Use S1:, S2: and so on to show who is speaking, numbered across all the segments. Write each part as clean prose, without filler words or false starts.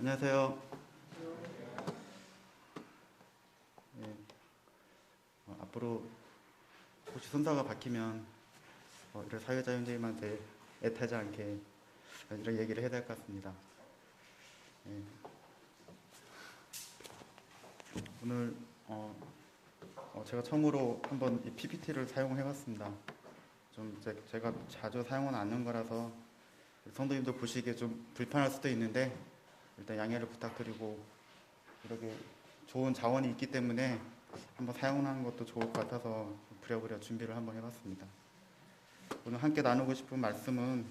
S1: 안녕하세요. 예, 앞으로 혹시 순서가 바뀌면 이런 사회자님들한테 애타지 않게 이런 얘기를 해야 될 것 같습니다. 예, 오늘 제가 처음으로 한번 이 PPT를 사용해봤습니다. 좀 제가 자주 사용은 않는 거라서 성도님도 보시기에 좀 불편할 수도 있는데 일단 양해를 부탁드리고 이렇게 좋은 자원이 있기 때문에 한번 사용하는 것도 좋을 것 같아서 부랴부랴 준비를 한번 해봤습니다. 오늘 함께 나누고 싶은 말씀은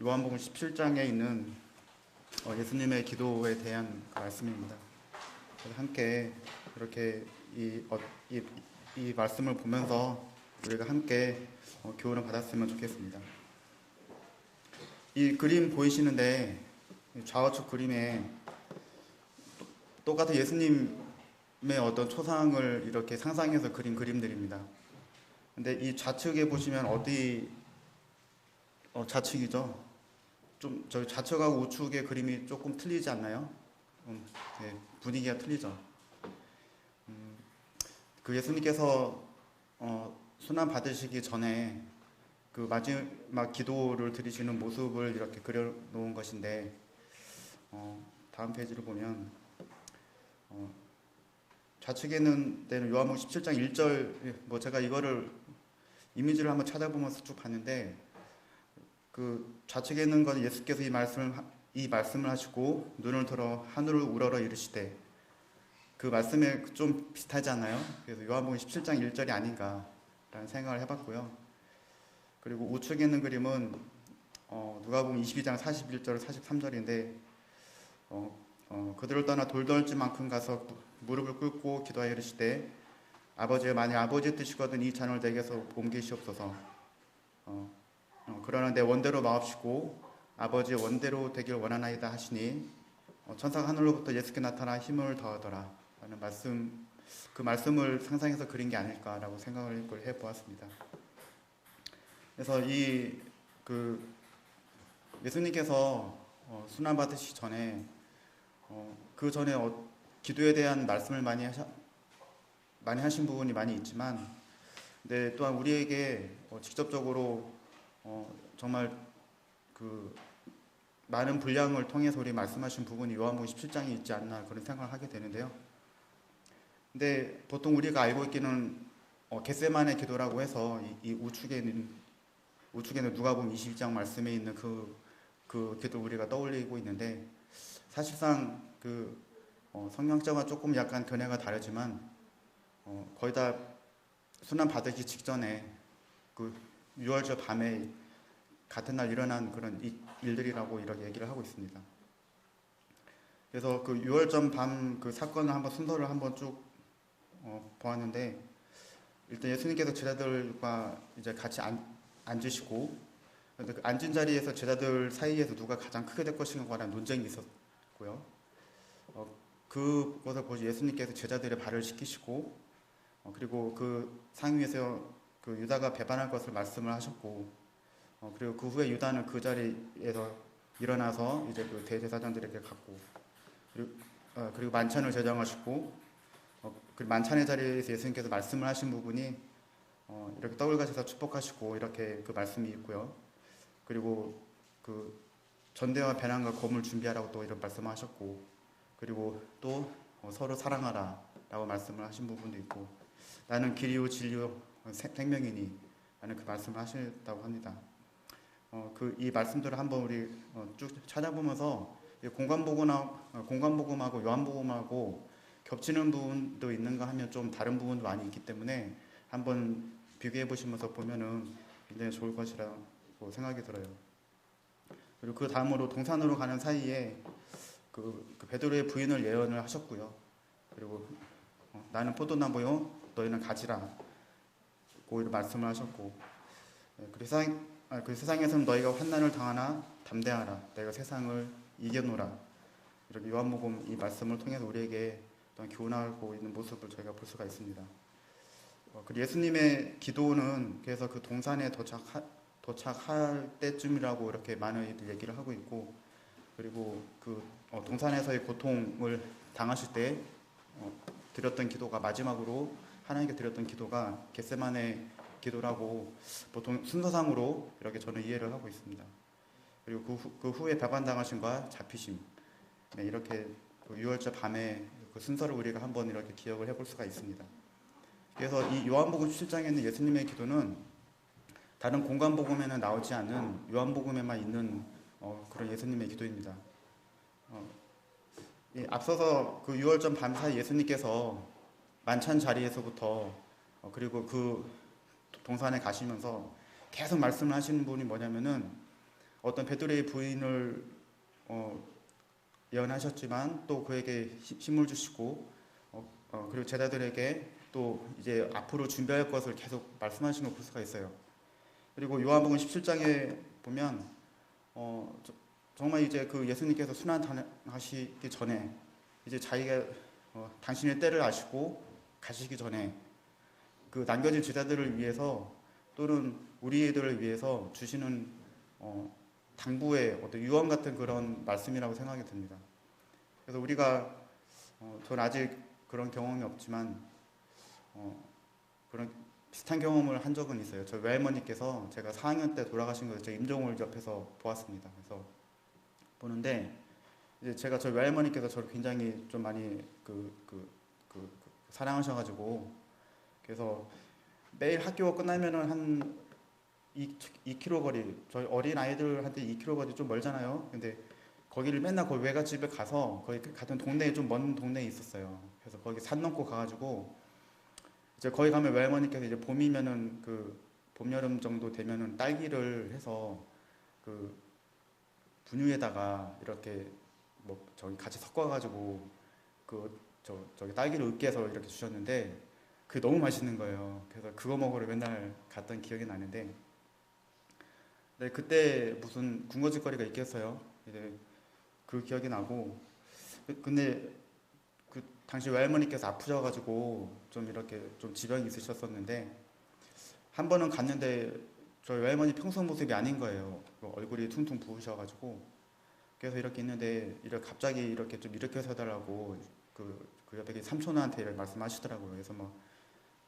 S1: 요한복음 17장에 있는 예수님의 기도에 대한 그 말씀입니다. 그래서 함께 이렇게 이 말씀을 보면서 우리가 함께 교훈을 받았으면 좋겠습니다. 이 그림 보이시는데 좌우측 그림에 똑같은 예수님의 어떤 초상을 이렇게 상상해서 그린 그림들입니다. 근데 이 좌측에 보시면 어디 좌측이죠? 좀 저희 좌측하고 우측의 그림이 조금 틀리지 않나요? 네, 분위기가 틀리죠. 그 예수님께서 순환 받으시기 전에 그 마지막 기도를 드리시는 모습을 이렇게 그려놓은 것인데 다음 페이지를 보면 좌측에는 요한복음 17장 1절 제가 이거를 이미지를 한번 찾아보면서 쭉 봤는데 그 좌측에 있는 건 예수께서 이 말씀을 하시고 눈을 들어 하늘을 우러러 이르시되 그 말씀에 좀 비슷하지 않나요? 그래서 요한복음 17장 1절이 아닌가라는 생각을 해봤고요. 그리고 우측에 있는 그림은 누가복음 22장 41절 43절인데 그들을 떠나 돌덜지만큼 가서 무릎을 꿇고 기도하여 이르시되 아버지여 만일 아버지의 뜻이거든 이 잔을 내게서 옮기시옵소서. 그러나 내 원대로 마옵시고 아버지의 원대로 되길 원하나이다 하시니 천사가 하늘로부터 예수께 나타나 힘을 더하더라 라는 말씀, 그 말씀을 상상해서 그린 게 아닐까라고 생각을 해보았습니다. 그래서 예수님께서 순환 받으시기 전에 그 전에 기도에 대한 말씀을 많이 하신 부분이 많이 있지만, 근데 또한 우리에게 직접적으로 정말 그 많은 분량을 통해서 우리 말씀하신 부분이 요한복음 17장에 있지 않나 그런 생각을 하게 되는데요. 근데 보통 우리가 알고 있기는 겟세마네 기도라고 해서 이 우측에는 누가복음 22장 말씀에 있는 그 기도 우리가 떠올리고 있는데 사실상 성경자와 조금 약간 견해가 다르지만 거의 다 순환 받으기 직전에 그 6월절 밤에 같은 날 일어난 그런 일들이라고 이렇게 얘기를 하고 있습니다. 그래서 그 6월절 밤 그 사건을 한번 순서를 한번 쭉 보았는데 일단 예수님께서 제자들과 이제 같이 앉으시고 그 앉은 자리에서 제자들 사이에서 누가 가장 크게 될 것인가 관한 논쟁이 있었고요. 그것을 보시 예수님께서 제자들의 발을 씻기시고 그리고 그 상위에서 그 유다가 배반할 것을 말씀을 하셨고 그리고 그 후에 유다는 그 자리에서 일어나서 이제 그 대제사장들에게 갔고 그리고 만찬을 제정하시고 그 만찬의 자리에서 예수님께서 말씀을 하신 부분이 이렇게 떡을 가져서 축복하시고 이렇게 그 말씀이 있고요. 그리고 그 전대와 배낭과 검을 준비하라고 또 이런 말씀을 하셨고 그리고 또 서로 사랑하라 라고 말씀을 하신 부분도 있고 나는 길이요 진리요 생명이니 라는 그 말씀을 하셨다고 합니다. 이 말씀들을 한번 우리 쭉 찾아보면서 공관복음하고 요한복음하고 겹치는 부분도 있는가 하면 좀 다른 부분도 많이 있기 때문에 한번 비교해 보시면서 보면은 굉장히 좋을 것이라고 생각이 들어요. 그리고 그 다음으로 동산으로 가는 사이에 그 베드로의 부인을 예언을 하셨고요. 그리고 나는 포도나무요 너희는 가지라 고 말씀을 하셨고 그 세상에서는 너희가 환난을 당하나 담대하라 내가 세상을 이겨노라 이렇게 요한복음 이 말씀을 통해서 우리에게 교훈하고 있는 모습을 저희가 볼 수가 있습니다. 그리고 예수님의 기도는 그래서 그 동산에 도착할 때쯤이라고 이렇게 많은 얘기를 하고 있고 그리고 그 동산에서의 고통을 당하실 때 드렸던 기도가 마지막으로 하나님께 드렸던 기도가 겟세마네 기도라고 보통 순서상으로 이렇게 저는 이해를 하고 있습니다. 그리고 그 후에 배반당하심과 잡히심, 네, 이렇게 그 6월절 밤에 그 순서를 우리가 한번 이렇게 기억을 해볼 수가 있습니다. 그래서 이 요한복음 17장에 있는 예수님의 기도는 다른 공관복음에는 나오지 않는 요한복음에만 있는 그런 예수님의 기도입니다. 앞서서 그 6월절 밤 사이 예수님께서 만찬 자리에서부터 그리고 그 동산에 가시면서 계속 말씀을 하시는 분이 뭐냐면은 어떤 베드로의 부인을 예언하셨지만 또 그에게 힘을 주시고 그리고 제자들에게 또 이제 앞으로 준비할 것을 계속 말씀하시는 걸 볼 수가 있어요. 그리고 요한복음 17장에 보면 정말 이제 그 예수님께서 순환하시기 전에 이제 자기가 당신의 때를 아시고 가시기 전에 그 남겨진 제자들을 위해서 또는 우리들을 위해서 주시는 당부의 어떤 유언 같은 그런 말씀이라고 생각이 듭니다. 그래서 우리가 저는 아직 그런 경험이 없지만 그런 비슷한 경험을 한 적은 있어요. 저희 외할머니께서 제가 4학년 때 돌아가신 것을 제가 임종을 옆에서 보았습니다. 그래서 보는데 이제 제가 저희 외할머니께서 저를 굉장히 좀 많이 사랑하셔가지고 그래서 매일 학교 끝나면은 한 2km 거리, 저희 어린 아이들한테 2km 거리 좀 멀잖아요. 근데 거기를 맨날 거기 외갓집에 가서 거기 같은 동네에 좀 먼 동네에 있었어요. 그래서 거기 산 넘고 가가지고 이제 거기 가면 외할머니께서 이제 봄이면은 그 봄 여름 정도 되면은 딸기를 해서 그 분유에다가 이렇게 뭐 저기 같이 섞어가지고 저기 딸기를 으깨서 이렇게 주셨는데 그게 너무 맛있는 거예요. 그래서 그거 먹으러 맨날 갔던 기억이 나는데 네, 그때 무슨 군것질거리가 있겠어요. 이제 그 기억이 나고 근데 그 당시 외할머니께서 아프셔가지고 좀 이렇게 좀 지병이 있으셨었는데 한 번은 갔는데 저희 외할머니 평소 모습이 아닌 거예요. 얼굴이 퉁퉁 부으셔가지고 그래서 이렇게 있는데 이렇게 갑자기 이렇게 좀 일으켜서 해달라고 그 옆에 삼촌한테 이렇게 말씀하시더라고요. 그래서 뭐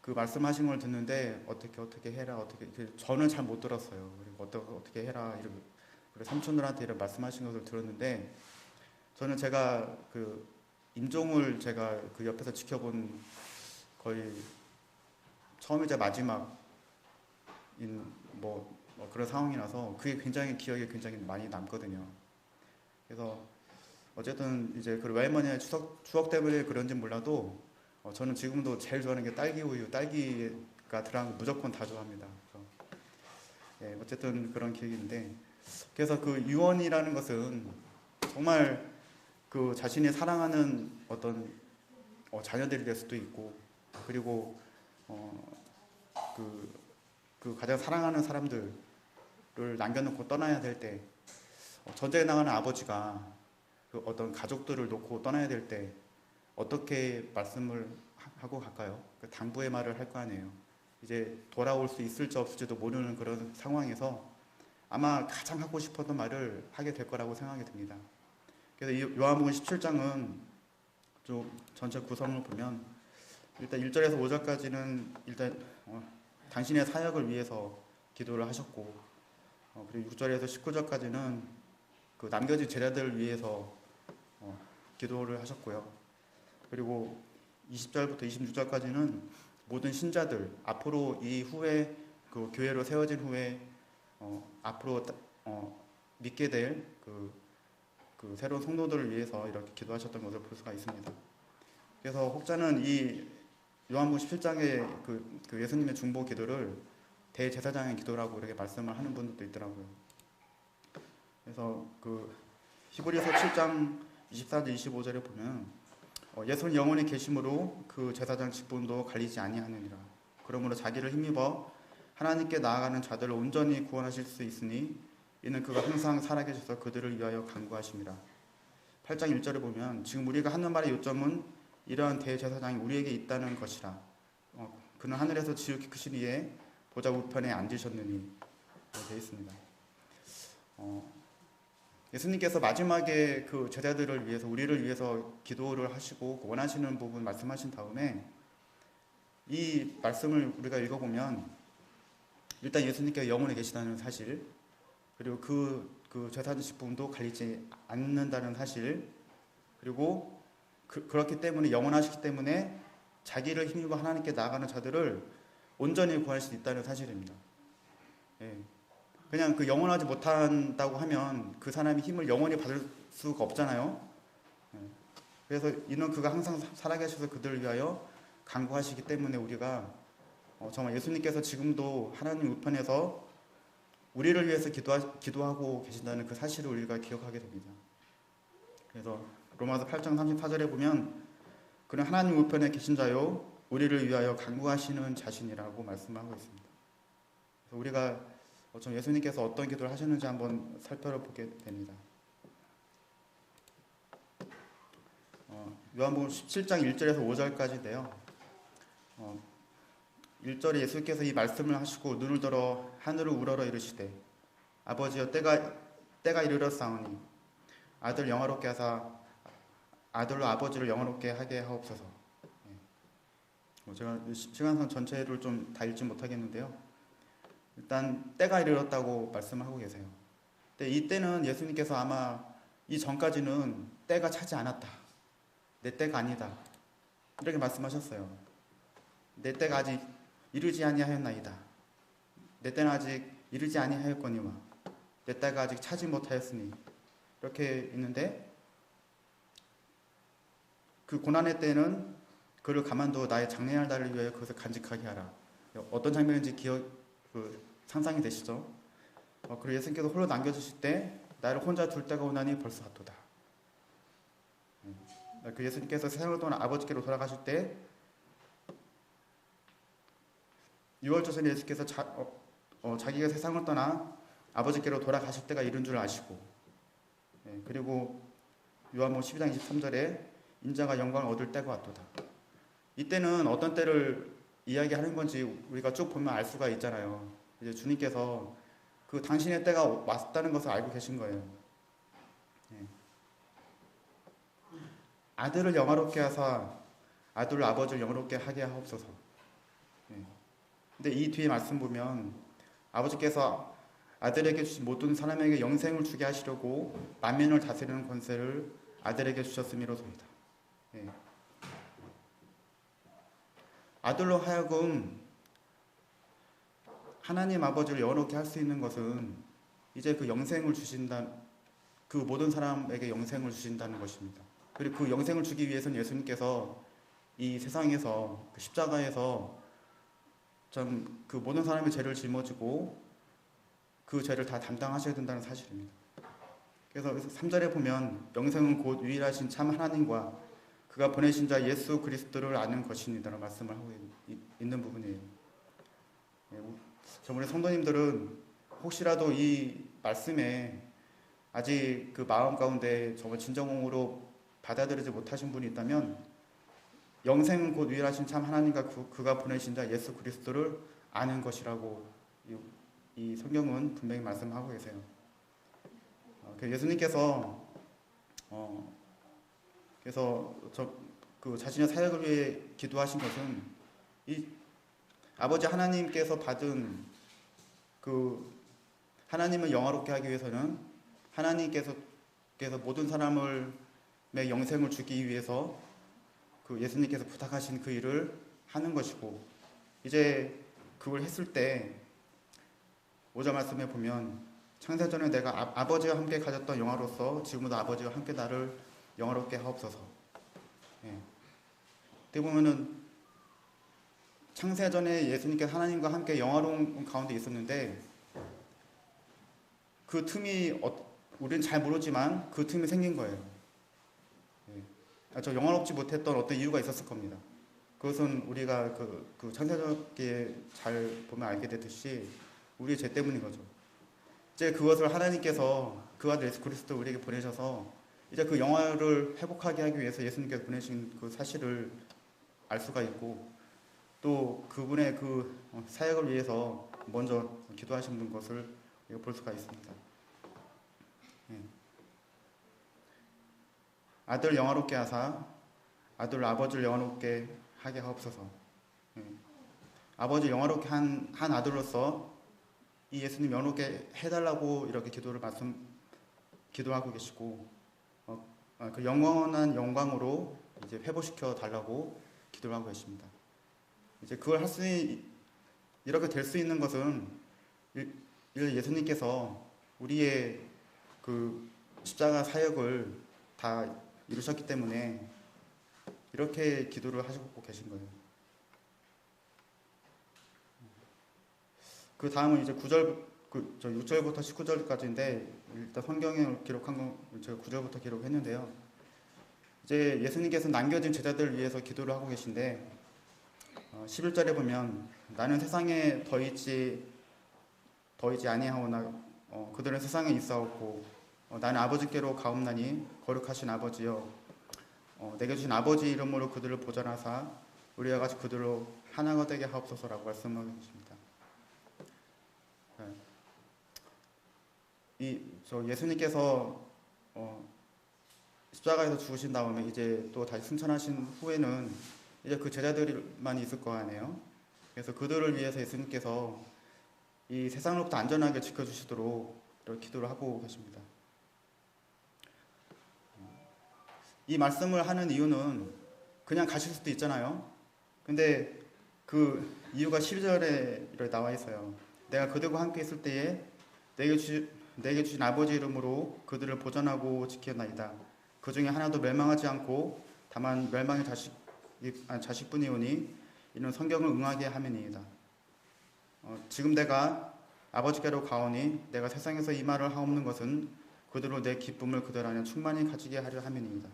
S1: 그 말씀하신 걸 듣는데 어떻게 해라 어떻게 저는 잘 못 들었어요. 그리고 어떻게 해라 이렇게 그리고 삼촌들한테 이런 말씀하신 것을 들었는데 저는 제가 그 임종을 제가 그 옆에서 지켜본 거의 처음이자 마지막인 뭐 그런 상황이라서 그게 굉장히 기억에 굉장히 많이 남거든요. 그래서 어쨌든 이제 그 외할머니의 추억 때문에 그런지 몰라도 저는 지금도 제일 좋아하는 게 딸기 우유, 딸기가 들어간 거 무조건 다 좋아합니다. 그래서 예, 어쨌든 그런 기억인데 그래서 그 유언이라는 것은 정말 그 자신이 사랑하는 어떤 자녀들이 될 수도 있고 그리고 그 가장 사랑하는 사람들을 남겨놓고 떠나야 될 때 전쟁에 나가는 아버지가 그 어떤 가족들을 놓고 떠나야 될 때 어떻게 말씀을 하고 갈까요? 그 당부의 말을 할 거 아니에요. 이제 돌아올 수 있을지 없을지도 모르는 그런 상황에서 아마 가장 하고 싶었던 말을 하게 될 거라고 생각이 듭니다. 그래서 이 요한복음 17장은 좀 전체 구성을 보면 일단 1절에서 5절까지는 일단 당신의 사역을 위해서 기도를 하셨고 그리고 6절에서 19절까지는 그 남겨진 제자들을 위해서 기도를 하셨고요. 그리고 20절부터 26절까지는 모든 신자들 앞으로 이후에 그 교회로 세워진 후에 앞으로 믿게 될 그 새로운 성도들을 위해서 이렇게 기도하셨던 것을 볼 수가 있습니다. 그래서 혹자는 이 요한복음 17장의 그 예수님의 중보 기도를 대제사장의 기도라고 이렇게 말씀을 하는 분들도 있더라고요. 그래서 그 히브리서 7장 24절 25절에 보면 예수는 영원히 계심으로 그 제사장 직분도 갈리지 아니하느니라. 그러므로 자기를 힘입어 하나님께 나아가는 자들을 온전히 구원하실 수 있으니 이는 그가 항상 살아계셔서 그들을 위하여 간구하심이라. 8장 1절에 보면 지금 우리가 하는 말의 요점은 이러한 대제사장이 우리에게 있다는 것이라. 그는 하늘에서 지극히 크신 이에 보좌 우편에 앉으셨느니 되어 있습니다. 예수님께서 마지막에 그 제자들을 위해서, 우리를 위해서 기도를 하시고 원하시는 부분 말씀하신 다음에 이 말씀을 우리가 읽어보면 일단 예수님께서 영원히 계시다는 사실, 그리고 그 제사지식품도 갈리지 않는다는 사실, 그리고 그렇기 때문에 영원하시기 때문에 자기를 힘입어 하나님께 나아가는 자들을 온전히 구할 수 있다는 사실입니다. 예. 그냥 그 영원하지 못한다고 하면 그 사람이 힘을 영원히 받을 수가 없잖아요. 예. 그래서 이는 그가 항상 살아계셔서 그들을 위하여 간구하시기 때문에 우리가 정말 예수님께서 지금도 하나님 우편에서 우리를 위해서 기도하고 계신다는 그 사실을 우리가 기억하게 됩니다. 그래서 로마서 8장 34절에 보면 그는 하나님 우편에 계신 자요 우리를 위하여 간구하시는 자신이라고 말씀하고 있습니다. 그래서 우리가 예수님께서 어떤 기도를 하셨는지 한번 살펴보게 됩니다. 요한복음 17장 1절에서 5절까지인데요. 1절에 예수께서 이 말씀을 하시고 눈을 들어 하늘을 우러러 이르시되 아버지여 때가 이르렀사오니 아들 영화롭게 하사 아들로 아버지를 영화롭게 하게 하옵소서. 제가 시간상 전체를 좀 다 읽지 못하겠는데요. 일단 때가 이르렀다고 말씀하고 계세요. 근데 이 때는 예수님께서 아마 이 전까지는 때가 차지 않았다. 내 때가 아니다. 이렇게 말씀하셨어요. 내 때가 아직 이르지 아니하였나이다. 내 때는 아직 이르지 아니하였거니와 내 때가 아직 차지 못하였으니 이렇게 있는데 그 고난의 때는 그를 가만두어 나의 장래할 날을 위하여 그것을 간직하게 하라. 어떤 장면인지 상상이 되시죠? 그리고 예수님께서 홀로 남겨주실 때 나를 혼자 둘 때가 오나니 벌써 왔도다. 그 예수님께서 세상을 떠나 아버지께로 돌아가실 때 유월절에 예수께서 자기가 세상을 떠나 아버지께로 돌아가실 때가 이른 줄 아시고, 그리고 요한복음 12장 23절에 인자가 영광을 얻을 때가 왔도다. 이때는 어떤 때를 이야기하는 건지 우리가 쭉 보면 알 수가 있잖아요. 이제 주님께서 그 당신의 때가 왔다는 것을 알고 계신 거예요. 아들을 영화롭게 하사 아들을 아버지를 영화롭게 하게 하옵소서. 근데 이 뒤에 말씀 보면 아버지께서 아들에게 주신 모든 사람에게 영생을 주게 하시려고 만민을 다스리는 권세를 아들에게 주셨음이로소이다. 아들로 하여금 하나님 아버지를 영화롭게 할 수 있는 것은 이제 그 영생을 주신다, 그 모든 사람에게 영생을 주신다는 것입니다. 그리고 그 영생을 주기 위해서는 예수님께서 이 세상에서 그 십자가에서 좀 그 모든 사람의 죄를 짊어지고 그 죄를 다 담당하셔야 된다는 사실입니다. 그래서 3절에 보면 영생은 곧 유일하신 참 하나님과 그가 보내신 자 예수 그리스도를 아는 것입니다라는 말씀을 하고 있는 부분이에요. 저번에 성도님들은 혹시라도 이 말씀에 아직 그 마음 가운데 정말 진정으로 받아들이지 못하신 분이 있다면 영생은 곧 유일하신 참 하나님과 그가 보내신 자 예수 그리스도를 아는 것이라고 이 성경은 분명히 말씀하고 계세요. 예수님께서 그래서 그 자신의 사역을 위해 기도하신 것은 이 아버지 하나님께서 받은 그 하나님을 영화롭게 하기 위해서는 하나님께서 모든 사람을 영생을 주기 위해서 그 예수님께서 부탁하신 그 일을 하는 것이고, 이제 그걸 했을 때 5절 말씀에 보면 창세전에 내가 아버지와 함께 가졌던 영화로서 지금도 아버지와 함께 나를 영화롭게 하옵소서. 어떻게 보면은 창세전에 예수님께서 하나님과 함께 영화로운 가운데 있었는데 그 틈이 우리는 잘 모르지만 그 틈이 생긴 거예요. 저 영화롭지 못했던 어떤 이유가 있었을 겁니다. 그것은 우리가 그 창세전에 잘 보면 알게 되듯이 우리의 죄 때문인 거죠. 이제 그것을 하나님께서 그 아들 예수 그리스도 우리에게 보내셔서 이제 그 영화를 회복하게 하기 위해서 예수님께서 보내신 그 사실을 알 수가 있고, 또 그분의 그 사역을 위해서 먼저 기도하신 것을 볼 수가 있습니다. 아들 영화롭게 하사 아들 아버지를 영화롭게 하게 하옵소서. 예. 아버지 영화롭게 한 아들로서 이 예수님 영화롭게 해달라고 이렇게 기도하고 계시고 그 영원한 영광으로 이제 회복시켜 달라고 기도를 하고 계십니다. 이제 그걸 이렇게 될 수 있는 것은 예수님께서 우리의 그 십자가 사역을 다 이루셨기 때문에 이렇게 기도를 하시고 계신 거예요. 그 다음은 이제 6절부터 19절까지인데 일단 성경에 기록한 건 제가 9절부터 기록했는데요. 이제 예수님께서 남겨진 제자들을 위해서 기도를 하고 계신데 11절에 보면 나는 세상에 더있지 아니하오나 그들은 세상에 있사옵고 나는 아버지께로 가옵나니 거룩하신 아버지여 내게 주신 아버지 이름으로 그들을 보전하사 우리와 같이 그들로 하나가 되게 하옵소서라고 말씀하고 계십니다. 예수님께서 십자가에서 죽으신 다음에 이제 또 다시 승천하신 후에는 이제 그 제자들만 있을 거 아니에요. 그래서 그들을 위해서 예수님께서 이 세상으로부터 안전하게 지켜주시도록 이렇게 기도를 하고 계십니다. 이 말씀을 하는 이유는 그냥 가실 수도 있잖아요. 근데 그 이유가 12절에 이렇게 나와 있어요. 내가 그들과 함께 있을 때에 내게 주신 아버지 이름으로 그들을 보전하고 지켰나이다. 그 중에 하나도 멸망하지 않고 다만 멸망의 자식뿐이오니 이는 성경을 응하게 함이니이다. 지금 내가 아버지께로 가오니 내가 세상에서 이 말을 하옵는 것은 그들로 내 기쁨을 그들 안에 충만히 가지게 하려 함이니이다.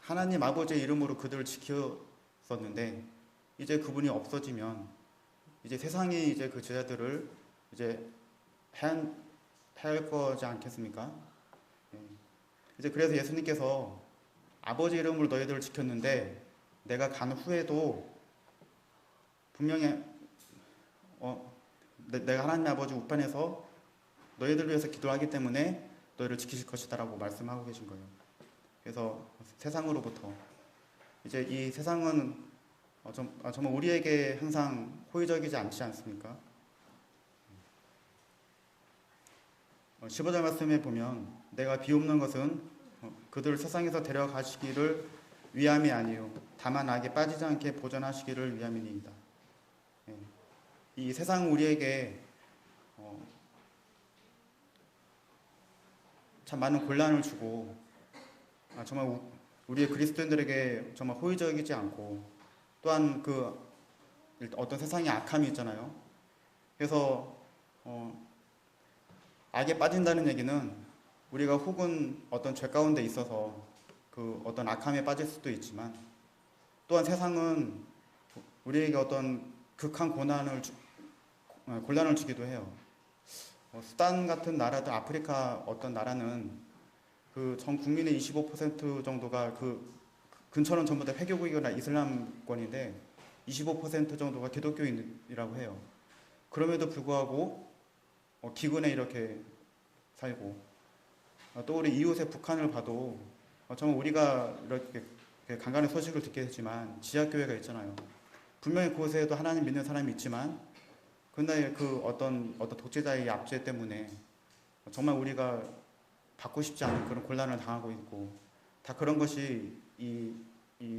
S1: 하나님 아버지의 이름으로 그들을 지켰었는데 이제 그분이 없어지면 이제 세상이 이제 그 제자들을 이제 해할 거지 않겠습니까? 이제 그래서 예수님께서 아버지 이름으로 너희들을 지켰는데 내가 간 후에도 분명히 내가 하나님 아버지 우편에서 너희들을 위해서 기도하기 때문에 너희를 지키실 것이다라고 말씀하고 계신 거예요. 그래서 세상으로부터 이제 이 세상은 정말 우리에게 항상 호의적이지 않지 않습니까? 15절 말씀에 보면 내가 비옵는 것은 그들을 세상에서 데려가시기를 위함이 아니요 다만 악에 빠지지 않게 보존하시기를 위함이니이다. 이 세상 우리에게 참 많은 곤란을 주고 정말 우리의 그리스도인들에게 정말 호의적이지 않고 또한 그 어떤 세상의 악함이 있잖아요. 그래서 악에 빠진다는 얘기는 우리가 혹은 어떤 죄 가운데 있어서 그 어떤 악함에 빠질 수도 있지만 또한 세상은 우리에게 어떤 극한 곤란을 주기도 해요. 수단 같은 나라들, 아프리카 어떤 나라는 그 전 국민의 25% 정도가 그 근처는 전부 다 회교국이거나 이슬람권인데 25% 정도가 기독교인이라고 해요. 그럼에도 불구하고 기근에 이렇게 살고 또 우리 이웃의 북한을 봐도 정말 우리가 이렇게 간간히 소식을 듣게 되지만 지하교회가 있잖아요. 분명히 그곳에도 하나님 믿는 사람이 있지만 근데 그 어떤 독재자의 압제 때문에 정말 우리가 받고 싶지 않은 그런 곤란을 당하고 있고 다 그런 것이 이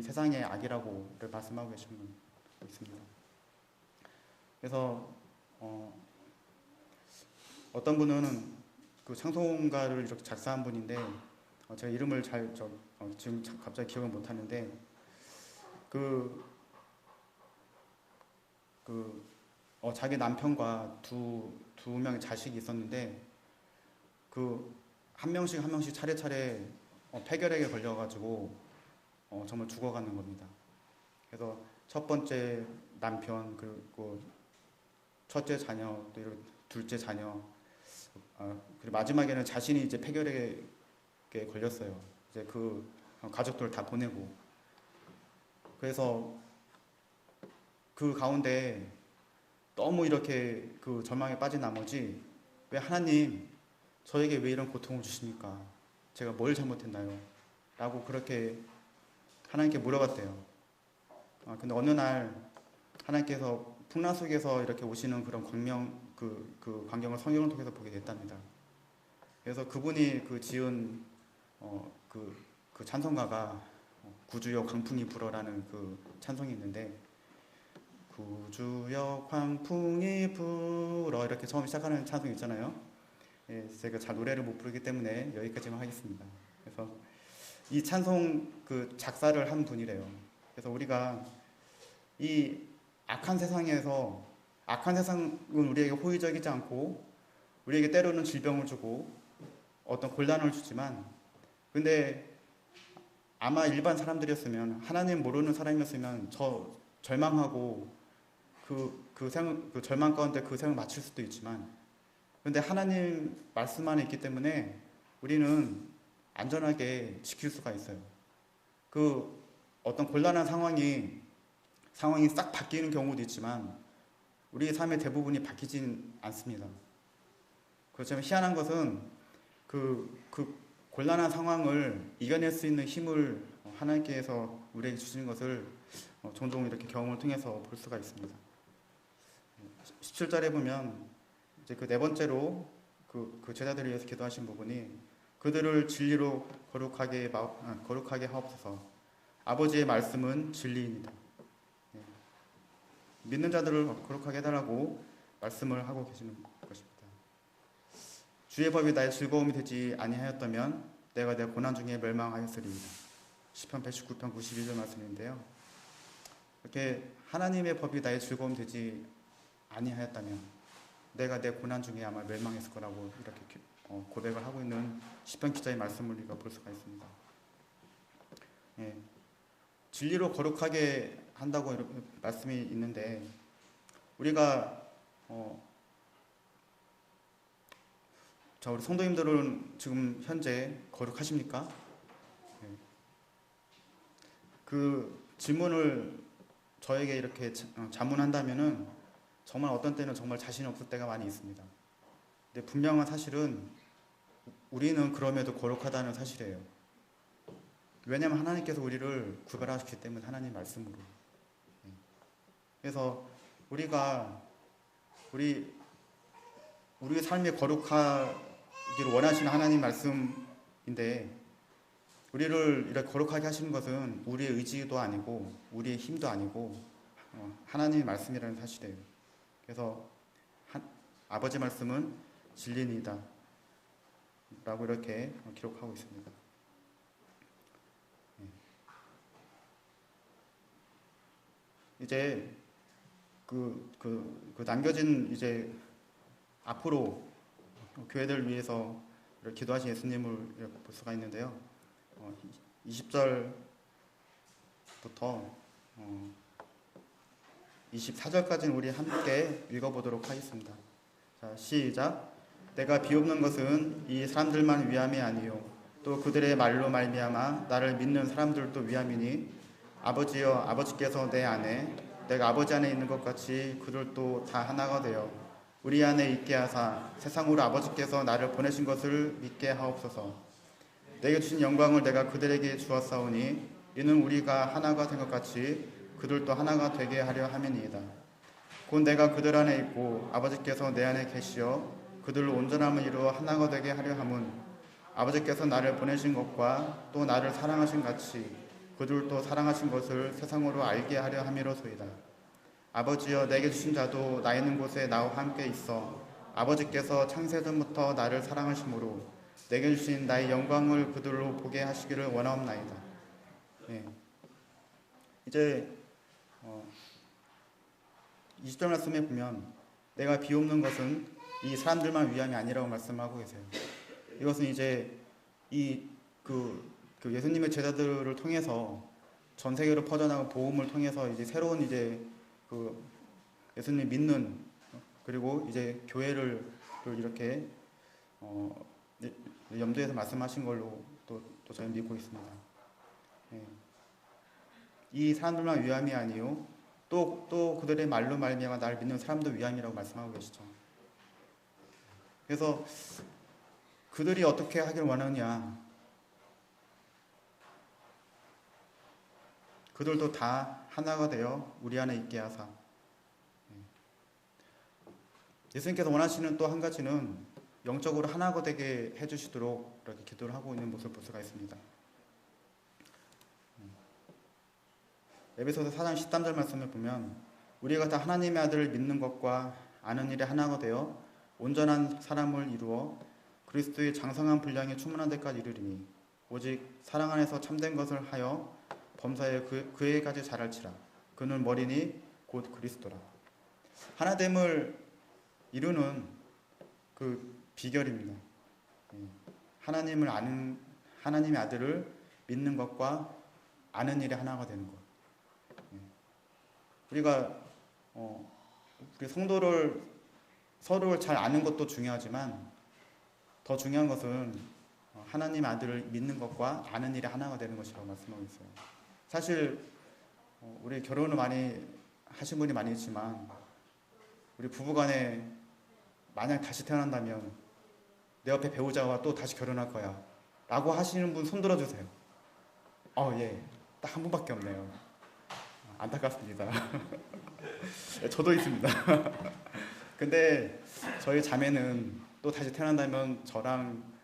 S1: 세상의 악이라고 말씀하고 계시는 분 있습니다. 그래서 어떤 분은 그 찬송가를 이렇게 작사한 분인데 제가 이름을 지금 갑자기 기억을 못 하는데 자기 남편과 두 명의 자식이 있었는데 한 명씩 차례차례 폐결핵에 걸려가지고 정말 죽어가는 겁니다. 그래서 첫 번째 남편 그리고 첫째 자녀 또 이렇게 둘째 자녀 그리고 마지막에는 자신이 이제 폐결핵에 걸렸어요. 이제 그 가족들을 다 보내고 그래서 그 가운데 너무 이렇게 그 절망에 빠진 나머지 왜 하나님 저에게 왜 이런 고통을 주십니까? 제가 뭘 잘못했나요? 라고 그렇게 하나님께 물어봤대요. 근데 어느 날 하나님께서 풍랑 속에서 이렇게 오시는 그런 그 광경을 성경을 통해서 보게 됐답니다. 그래서 그분이 그 지은 그 찬송가가 구주여 광풍이 불어라는 그 찬송이 있는데, 구주여 광풍이 불어 이렇게 처음 시작하는 찬송 있잖아요. 예, 제가 잘 노래를 못 부르기 때문에 여기까지만 하겠습니다. 그래서 이 찬송 그 작사를 한 분이래요. 그래서 우리가 이 악한 세상은 우리에게 호의적이지 않고 우리에게 때로는 질병을 주고 어떤 곤란을 주지만, 근데 아마 일반 사람들이었으면, 하나님 모르는 사람이었으면 절망하고 그 절망 가운데 그 생을 마칠 수도 있지만, 근데 하나님 말씀 안에 있기 때문에 우리는 안전하게 지킬 수가 있어요. 그 어떤 곤란한 상황이 싹 바뀌는 경우도 있지만 우리의 삶의 대부분이 바뀌진 않습니다. 그렇지만 희한한 것은 그 곤란한 상황을 이겨낼 수 있는 힘을 하나님께서 우리에게 주시는 것을 종종 이렇게 경험을 통해서 볼 수가 있습니다. 17절에 보면 이제 그 네 번째로 그 제자들을 위해서 기도하신 부분이, 그들을 진리로 거룩하게 하옵소서. 아버지의 말씀은 진리입니다. 믿는 자들을 거룩하게 해달라고 말씀을 하고 계시는 것입니다. 주의 법이 나의 즐거움이 되지 아니하였다면 내가 내 고난 중에 멸망하였으리이다. 시편 119편 91절 말씀인데요. 이렇게 하나님의 법이 나의 즐거움이 되지 아니하였다면 내가 내 고난 중에 아마 멸망했을 거라고 이렇게 고백을 하고 있는 시편 기자의 말씀을 우리가 볼 수가 있습니다. 예, 진리로 거룩하게 한다고 이렇게 말씀이 있는데, 우리가 우리 성도님들은 지금 현재 거룩하십니까? 예, 그 질문을 저에게 이렇게 자문한다면은 정말 어떤 때는 정말 자신이 없을 때가 많이 있습니다. 근데 분명한 사실은 우리는 그럼에도 거룩하다는 사실이에요. 왜냐하면 하나님께서 우리를 구별하셨기 때문에, 하나님 말씀으로. 그래서 우리가 우리의 삶이 거룩하기를 원하시는 하나님 말씀인데, 우리를 이렇게 거룩하게 하시는 것은 우리의 의지도 아니고 우리의 힘도 아니고 하나님의 말씀이라는 사실이에요. 그래서 아버지 말씀은 진리니이다 라고 이렇게 기록하고 있습니다. 이제 남겨진 이제 앞으로 교회들을 위해서 기도하신 예수님을 볼 수가 있는데요. 20절부터 24절까지는 우리 함께 읽어보도록 하겠습니다. 자, 시작. 내가 비옵는 것은 이 사람들만 위함이 아니요 또 그들의 말로 말미암아 나를 믿는 사람들도 위함이니, 아버지여, 아버지께서 내 안에 내가 아버지 안에 있는 것 같이 그들도 다 하나가 되어 우리 안에 있게 하사 세상으로 아버지께서 나를 보내신 것을 믿게 하옵소서. 내게 주신 영광을 내가 그들에게 주었사오니 이는 우리가 하나가 된 것 같이 그들도 하나가 되게 하려 함이니이다. 곧 내가 그들 안에 있고 아버지께서 내 안에 계시어 그들로 온전함을 이루어 하나가 되게 하려 함은 아버지께서 나를 보내신 것과 또 나를 사랑하신 같이 그들도 사랑하신 것을 세상으로 알게 하려 함이로소이다. 아버지여, 내게 주신 자도 나 있는 곳에 나와 함께 있어 아버지께서 창세전부터 나를 사랑하심으로 내게 주신 나의 영광을 그들로 보게 하시기를 원하옵나이다. 네. 이제 20절 말씀에 보면 내가 비옵는 것은 이 사람들만 위함이 아니라고 말씀하고 계세요. 이것은 이제 그 예수님의 제자들을 통해서 전 세계로 퍼져나간 복음을 통해서 이제 새로운 이제 그 예수님 믿는, 그리고 이제 교회를 이렇게 염두에서 말씀하신 걸로 또 저는 믿고 있습니다. 예. 이 사람들만 위함이 아니요 또 그들의 말로 말미암아 나를 믿는 사람도 위함이라고 말씀하고 계시죠. 그래서 그들이 어떻게 하길 원하느냐. 그들도 다 하나가 되어 우리 안에 있게 하사. 예수님께서 원하시는 또 한 가지는 영적으로 하나가 되게 해주시도록 이렇게 기도를 하고 있는 모습을 볼 수가 있습니다. 에베소서 4장 13절 말씀을 보면 우리가 다 하나님의 아들을 믿는 것과 아는 일에 하나가 되어 온전한 사람을 이루어 그리스도의 장성한 분량에 충만한 데까지 이르리니 오직 사랑 안에서 참된 것을 하여 범사에 그에까지 자랄지라. 그는 머리니 곧 그리스도라. 하나됨을 이루는 그 비결입니다. 하나님을 아는, 하나님의 아들을 믿는 것과 아는 일에 하나가 되는 것. 우리가 우리 성도를 서로를 잘 아는 것도 중요하지만 더 중요한 것은 하나님의 아들을 믿는 것과 아는 일에 하나가 되는 것이라고 말씀하고 있어요. 사실 우리 결혼을 많이 하신 분이 많이 있지만 우리 부부간에 만약 다시 태어난다면 내 옆에 배우자와 또 다시 결혼할 거야 라고 하시는 분 손 들어주세요. 예, 딱 한 분밖에 없네요. 안타깝습니다. 저도 있습니다. 근데 저희 자매는 또 다시 태어난다면 저랑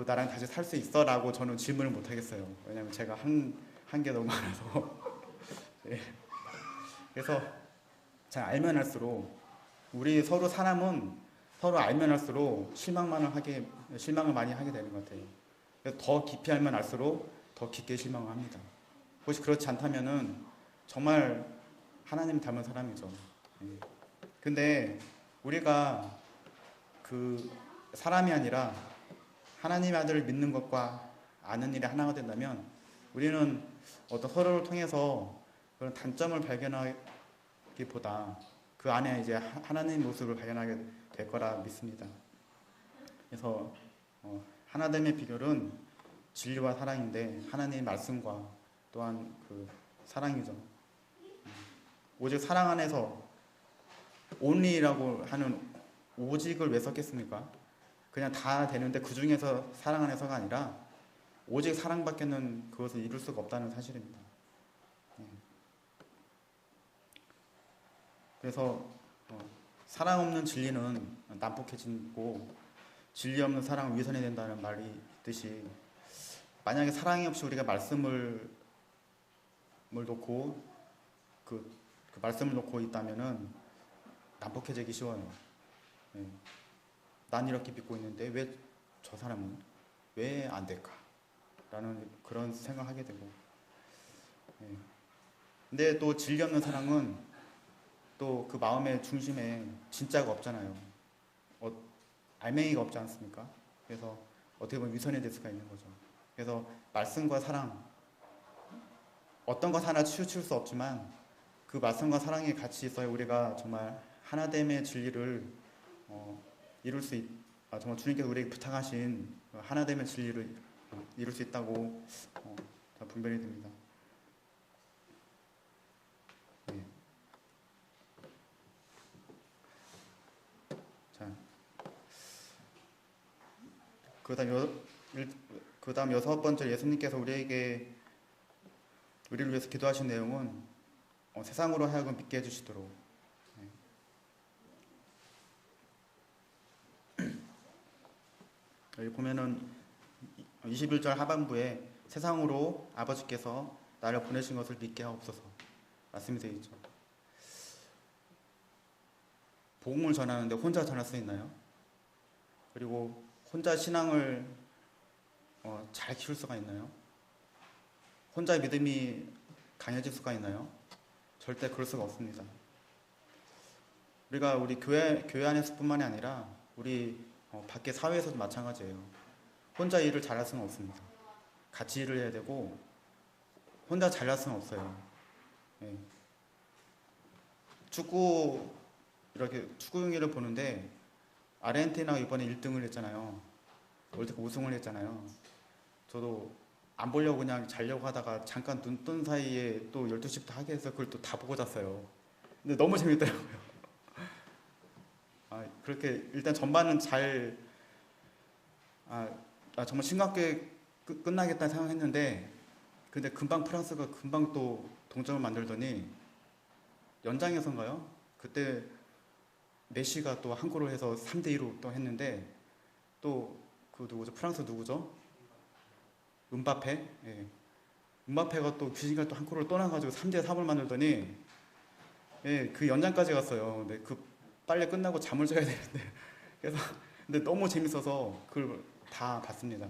S1: 나랑 다시 살 수 있어? 라고 저는 질문을 못 하겠어요. 왜냐면 제가 한 게 너무 많아서. 네. 그래서 잘 알면 할수록 우리 서로 사람은 서로 알면 할수록 실망을 많이 하게 되는 것 같아요. 그래서 더 깊이 알면 알수록 더 깊게 실망을 합니다. 혹시 그렇지 않다면은 정말 하나님 닮은 사람이죠. 근데 우리가 그 사람이 아니라 하나님의 아들을 믿는 것과 아는 일에 하나가 된다면 우리는 어떤 서로를 통해서 그런 단점을 발견하기보다 그 안에 이제 하나님의 모습을 발견하게 될 거라 믿습니다. 그래서 하나됨의 비결은 진리와 사랑인데 하나님의 말씀과 또한 그 사랑이죠. 오직 사랑 안에서 only라고 하는 오직을 왜 썼겠습니까? 그냥 다 되는데 그 중에서 사랑 안에서가 아니라 오직 사랑밖에는 그것을 이룰 수가 없다는 사실입니다. 그래서 사랑 없는 진리는 난폭해지고 진리 없는 사랑은 위선이 된다는 말이 있듯이 만약에 사랑이 없이 우리가 말씀을 놓고 그 말씀을 놓고 있다면은 난폭해지기 쉬워요. 난 이렇게 믿고 있는데 왜 저 사람은 왜 안 될까? 라는 그런 생각하게 되고. 근데 또 진리 없는 사랑은 또 그 마음의 중심에 진짜가 없잖아요. 알맹이가 없지 않습니까? 그래서 어떻게 보면 위선이 될 수가 있는 거죠. 그래서 말씀과 사랑 어떤 것 하나 치우칠 수 없지만 그 말씀과 사랑이 같이 있어야 우리가 정말 하나됨의 진리를 이룰 수 정말 주님께서 우리에게 부탁하신 하나됨의 진리를 이룰 수 있다고 분별이 됩니다. 네. 자, 그다음 6번째 예수님께서 우리를 위해서 기도하신 내용은 세상으로 하여금 믿게 해주시도록. 여기 보면은 21절 하반부에 세상으로 아버지께서 나를 보내신 것을 믿게 하옵소서 말씀이 되어 있죠. 복음을 전하는데 혼자 전할 수 있나요? 그리고 혼자 신앙을 잘 키울 수가 있나요? 혼자 믿음이 강해질 수가 있나요? 절대 그럴 수가 없습니다. 우리가 우리 교회 안에서뿐만이 아니라 우리 밖에 사회에서도 마찬가지예요. 혼자 일을 잘할 수는 없습니다. 같이 일을 해야 되고 혼자 잘할 수는 없어요. 축구 경기를 보는데 아르헨티나가 이번에 1등을 했잖아요. 월드컵 우승을 했잖아요. 저도 안 보려고 그냥 자려고 하다가 잠깐 눈 뜬 사이에 또 12시부터 하게 해서 그걸 또 다 보고 잤어요. 근데 너무 재밌더라고요. 그렇게 일단 전반은 잘 아, 정말 싱겁게 끝나겠다 생각했는데 근데 금방 프랑스가 금방 또 동점을 만들더니 연장에서인가요? 그때 메시가 또 한 골을 해서 3대2로 또 했는데 또 그 누구죠? 프랑스 누구죠? 음바페? 예. 음바페가 또 귀신같이 또 한 골을 또 넣어가지고 3대3을 만들더니 예, 그 연장까지 갔어요. 근데 그 빨리 끝나고 잠을 자야 되는데 그래서 근데 너무 재밌어서 그걸 다 봤습니다.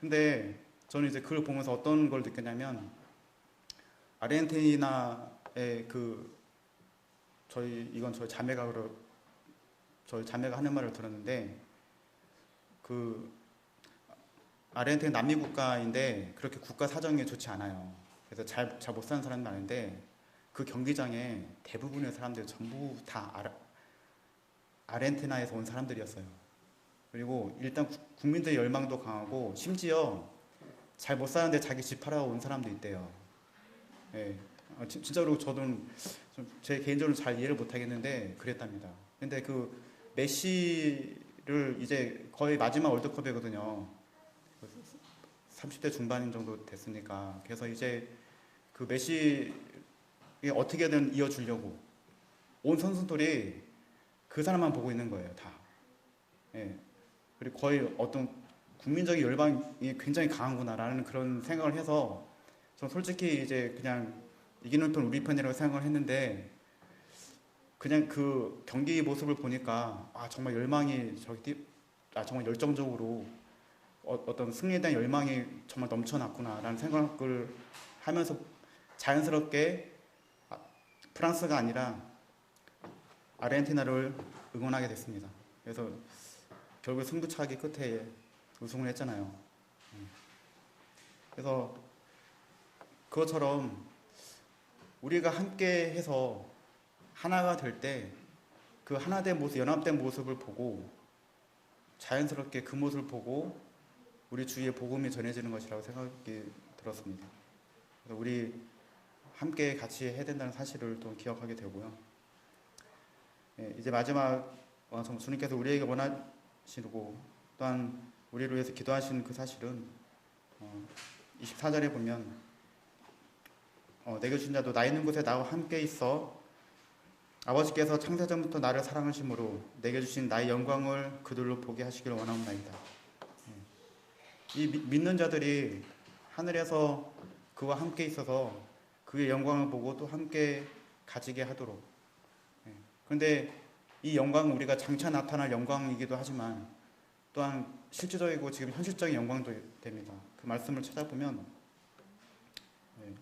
S1: 근데 저는 이제 그걸 보면서 어떤 걸 느꼈냐면 아르헨티나의 그 저희 자매가 하는 말을 들었는데 그 아르헨티나 남미 국가인데 그렇게 국가 사정이 좋지 않아요. 그래서 잘 못 사는 사람이 많은데 그 경기장에 대부분의 사람들이 전부 다 아르헨티나에서 온 사람들이었어요. 그리고 일단 국민들의 열망도 강하고 심지어 잘 못 사는데 자기 집 팔아 온 사람도 있대요. 예. 진짜로 저는 제 개인적으로 잘 이해를 못 하겠는데 그랬답니다. 근데 그 메시를 이제 거의 마지막 월드컵이거든요. 30대 중반 정도 됐으니까. 그래서 이제 그 메시 어떻게든 이어주려고 온 선수들이 그 사람만 보고 있는 거예요, 다. 예. 그리고 거의 어떤 국민적인 열망이 굉장히 강한구나라는 그런 생각을 해서 전 솔직히 이제 그냥 이기는 편 우리 편이라고 생각을 했는데 그냥 그 경기 모습을 보니까 정말 정말 열정적으로 어떤 승리에 대한 열망이 정말 넘쳐났구나라는 생각을 하면서 자연스럽게 프랑스가 아니라 아르헨티나를 응원하게 됐습니다. 그래서 결국 승부차기 끝에 우승을 했잖아요. 그래서 그것처럼 우리가 함께 해서 하나가 될 때 그 하나된 모습, 연합된 모습을 보고 자연스럽게 그 모습을 보고 우리 주위에 복음이 전해지는 것이라고 생각이 들었습니다. 그래서 우리 함께 같이 해야 된다는 사실을 또 기억하게 되고요. 예, 이제 마지막 주님께서 우리에게 원하시고 또한 우리를 위해서 기도하신 그 사실은 24절에 보면 내게 주신 자도 나 있는 곳에 나와 함께 있어 아버지께서 창세전부터 나를 사랑하심으로 내게 주신 나의 영광을 그들로 보게 하시기를 원하옵나이다. 이 믿는 자들이 하늘에서 그와 함께 있어서 그의 영광을 보고 또 함께 가지게 하도록. 그런데 이 영광은 우리가 장차 나타날 영광이기도 하지만 또한 실질적이고 지금 현실적인 영광도 됩니다. 그 말씀을 찾아보면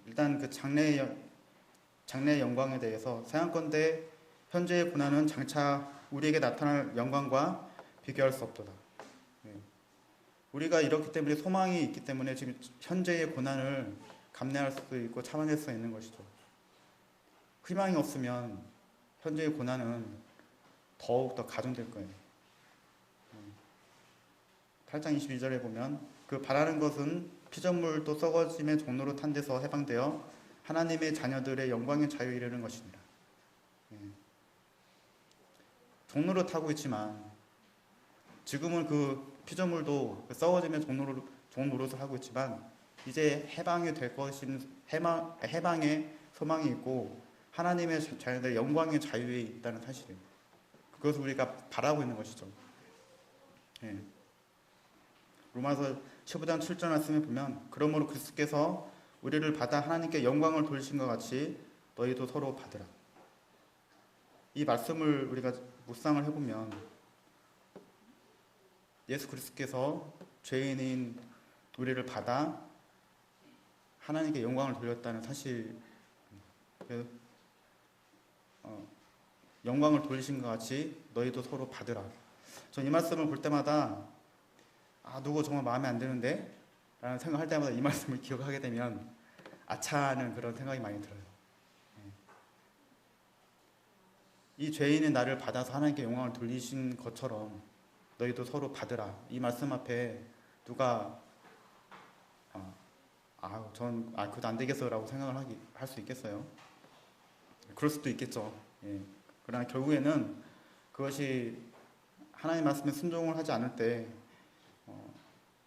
S1: 일단 그 장래의 영광에 대해서 생각건대 현재의 고난은 장차 우리에게 나타날 영광과 비교할 수 없도다. 우리가 이렇기 때문에 소망이 있기 때문에 지금 현재의 고난을 감내할 수도 있고 참아낼 수 있는 것이죠. 희망이 없으면 현재의 고난은 더욱더 가중될 거예요. 8장 22절에 보면 그 바라는 것은 피조물도 썩어짐의 종로로 탄 데서 해방되어 하나님의 자녀들의 영광의 자유에 이르는 것이니라. 종로로 타고 있지만 지금은 그 피조물도 썩어짐의 종 노릇을 하고 있지만 이제 해방이 될 것인 해방의 소망이 있고 하나님의 자녀들의 영광의 자유에 있다는 사실이에요. 그것을 우리가 바라고 있는 것이죠. 예. 로마서 15장 7절 말씀에 보면 그러므로 그리스도께서 우리를 받아 하나님께 영광을 돌리신 것 같이 너희도 서로 받으라. 이 말씀을 우리가 묵상을 해보면 예수 그리스도께서 죄인인 우리를 받아 하나님께 영광을 돌렸다는 사실, 영광을 돌리신 것 같이 너희도 서로 받으라. 전 이 말씀을 볼 때마다 누구 정말 마음에 안 드는데? 라는 생각할 때마다 이 말씀을 기억하게 되면 아차하는 그런 생각이 많이 들어요. 이 죄인의 나를 받아서 하나님께 영광을 돌리신 것처럼 너희도 서로 받으라. 이 말씀 앞에 누가 그것도 안 되겠어라고 생각을 할 수 있겠어요? 그럴 수도 있겠죠. 예. 그러나 결국에는 그것이 하나님 말씀에 순종을 하지 않을 때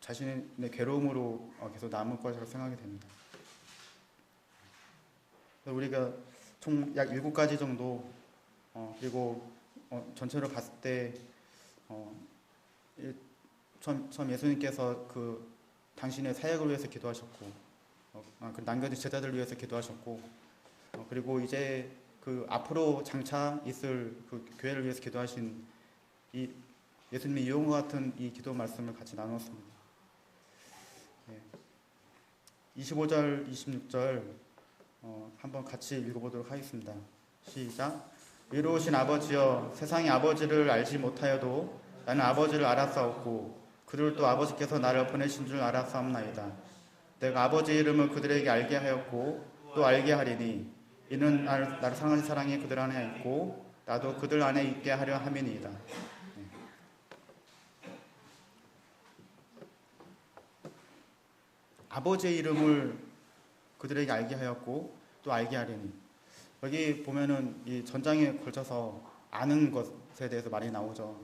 S1: 자신의 괴로움으로 계속 남을 것이라고 생각이 됩니다. 그래서 우리가 총 약 7가지 정도 그리고 전체로 봤을 때 처음 예수님께서 그 당신의 사역을 위해서 기도하셨고 그 남겨진 제자들을 위해서 기도하셨고 그리고 이제 그 앞으로 장차 있을 그 교회를 위해서 기도하신 이 예수님의 이용과 같은 이 기도 말씀을 같이 나눴습니다. 25절, 26절 한번 같이 읽어보도록 하겠습니다. 시작. 의로우신 아버지여, 세상이 아버지를 알지 못하여도 나는 아버지를 알았사옵고 그들도 아버지께서 나를 보내신 줄 알았사옵나이다. 내가 아버지의 이름을 그들에게 알게 하였고 또 알게 하리니 이는 나를 사랑하는 사랑이 그들 안에 있고 나도 그들 안에 있게 하려 함이니이다. 아버지의 이름을 그들에게 알게 하였고 또 알게 하리니, 여기 보면은 이 전장에 걸쳐서 아는 것에 대해서 많이 나오죠.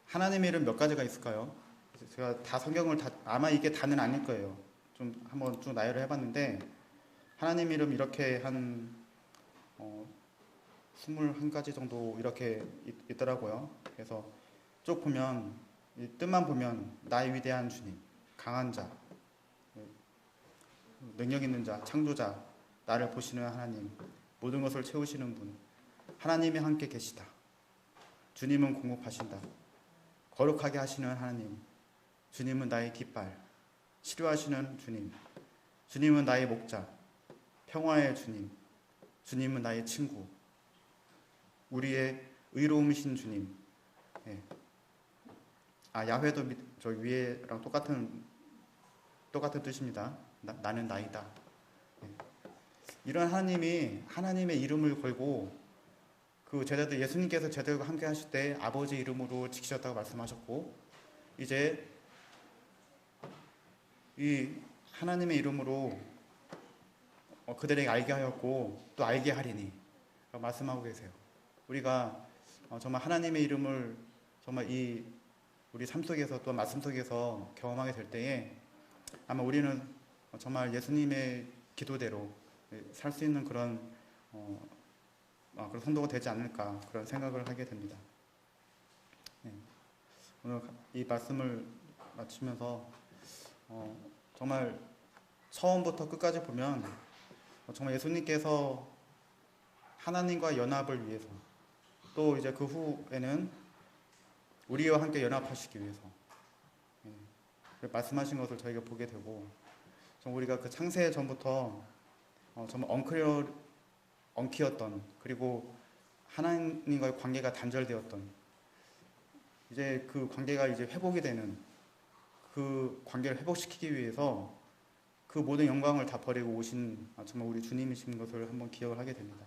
S1: 하나님의 이름 몇 가지가 있을까요? 제가 다 성경을 다 아마 이게 다는 아닐 거예요. 좀 한번 쭉 나열을 해봤는데 하나님 이름 이렇게 한 21가지 정도 이렇게 있더라고요. 그래서 쭉 보면 이 뜻만 보면 나의 위대한 주님, 강한 자, 능력 있는 자, 창조자, 나를 보시는 하나님, 모든 것을 채우시는 분, 하나님이 함께 계시다. 주님은 공급하신다. 거룩하게 하시는 하나님, 주님은 나의 깃발, 치료하시는 주님, 주님은 나의 목자, 평화의 주님, 주님은 나의 친구, 우리의 의로움이신 주님. 야훼도 저 위에랑 똑같은 뜻입니다. 나는 나이다. 이런 하나님이 하나님의 이름을 걸고 그 제자들, 예수님께서 제자들과 함께 하실 때 아버지 이름으로 지키셨다고 말씀하셨고, 이제 이 하나님의 이름으로 그들에게 알게 하였고 또 알게 하리니 말씀하고 계세요. 우리가 정말 하나님의 이름을 정말 우리 삶 속에서 또 말씀 속에서 경험하게 될 때에 아마 우리는 정말 예수님의 기도대로 살 수 있는 그런 성도가 되지 않을까, 그런 생각을 하게 됩니다. 오늘 이 말씀을 마치면서 정말 처음부터 끝까지 보면 정말 예수님께서 하나님과 연합을 위해서, 또 이제 그 후에는 우리와 함께 연합하시기 위해서 말씀하신 것을 저희가 보게 되고, 정말 우리가 그 창세 전부터 정말 엉키였던, 그리고 하나님과의 관계가 단절되었던, 이제 그 관계가 이제 회복이 되는, 그 관계를 회복시키기 위해서 그 모든 영광을 다 버리고 오신 정말 우리 주님이신 것을 한번 기억을 하게 됩니다.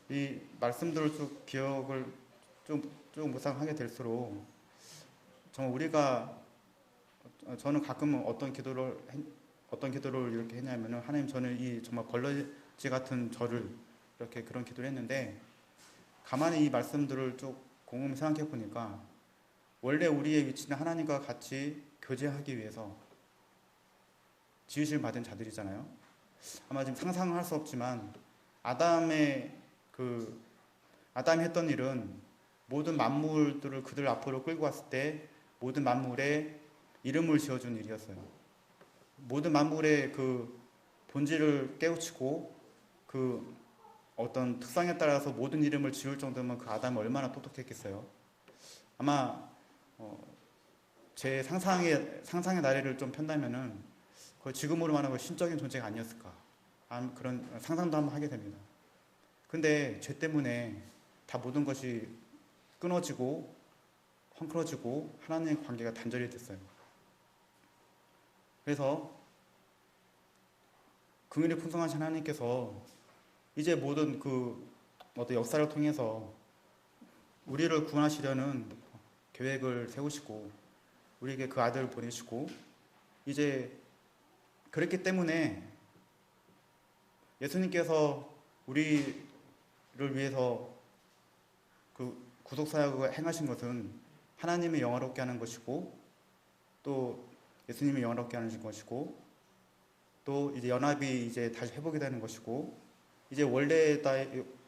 S1: 이 말씀들을 쭉 기억을 쭉 묵상하게 될수록 정말 우리가, 저는 가끔 어떤 기도를 이렇게 했냐면은, 하나님, 저는 이 정말 벌레지 같은 저를 이렇게 그런 기도를 했는데, 가만히 이 말씀들을 쭉 곰곰이 생각해 보니까 원래 우리의 위치는 하나님과 같이 교제하기 위해서 지으심 받은 자들이잖아요. 아마 지금 상상할 수 없지만 아담이 했던 일은 모든 만물들을 그들 앞으로 끌고 왔을 때 모든 만물에 이름을 지어준 일이었어요. 모든 만물의 그 본질을 깨우치고 그 어떤 특성에 따라서 모든 이름을 지을 정도면 그 아담이 얼마나 똑똑했겠어요. 아마 제 상상의 나래를 좀 편다면은 거의 지금으로 말하면 신적인 존재가 아니었을까, 그런 상상도 한번 하게 됩니다. 근데 죄 때문에 다 모든 것이 끊어지고 헝클어지고 하나님의 관계가 단절이 됐어요. 그래서 긍휼이 풍성하신 하나님께서 이제 모든 그 어떤 역사를 통해서 우리를 구원하시려는 계획을 세우시고 우리에게 그 아들을 보내시고, 이제 그랬기 때문에 예수님께서 우리를 위해서 그 구속사역을 행하신 것은 하나님을 영화롭게 하는 것이고 또 예수님을 영화롭게 하는 것이고 또 이제 연합이 이제 다시 회복이 되는 것이고 이제 원래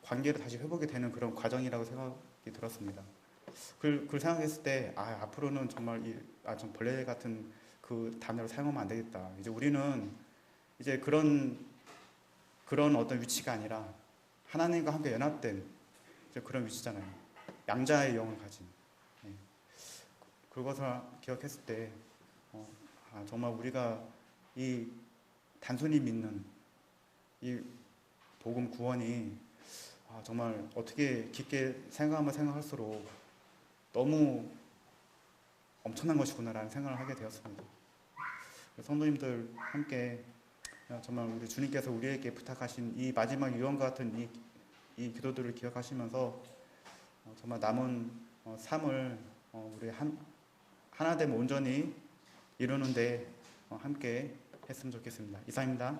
S1: 관계를 다시 회복이 되는 그런 과정이라고 생각이 들었습니다. 그걸 생각했을 때 앞으로는 정말 좀 벌레 같은 그 단어를 사용하면 안 되겠다. 이제 우리는 이제 그런 어떤 위치가 아니라 하나님과 함께 연합된 이제 그런 위치잖아요. 양자의 영을 가진. 네. 그것을 기억했을 때 정말 우리가 이 단순히 믿는 이 복음 구원이 정말 어떻게 깊게 생각하면 생각할수록 너무 엄청난 것이구나라는 생각을 하게 되었습니다. 성도님들 함께 정말 우리 주님께서 우리에게 부탁하신 이 마지막 유언과 같은 이 기도들을 기억하시면서 정말 남은 삶을 우리 하나됨 온전히 이루는데 함께 했으면 좋겠습니다. 이상입니다.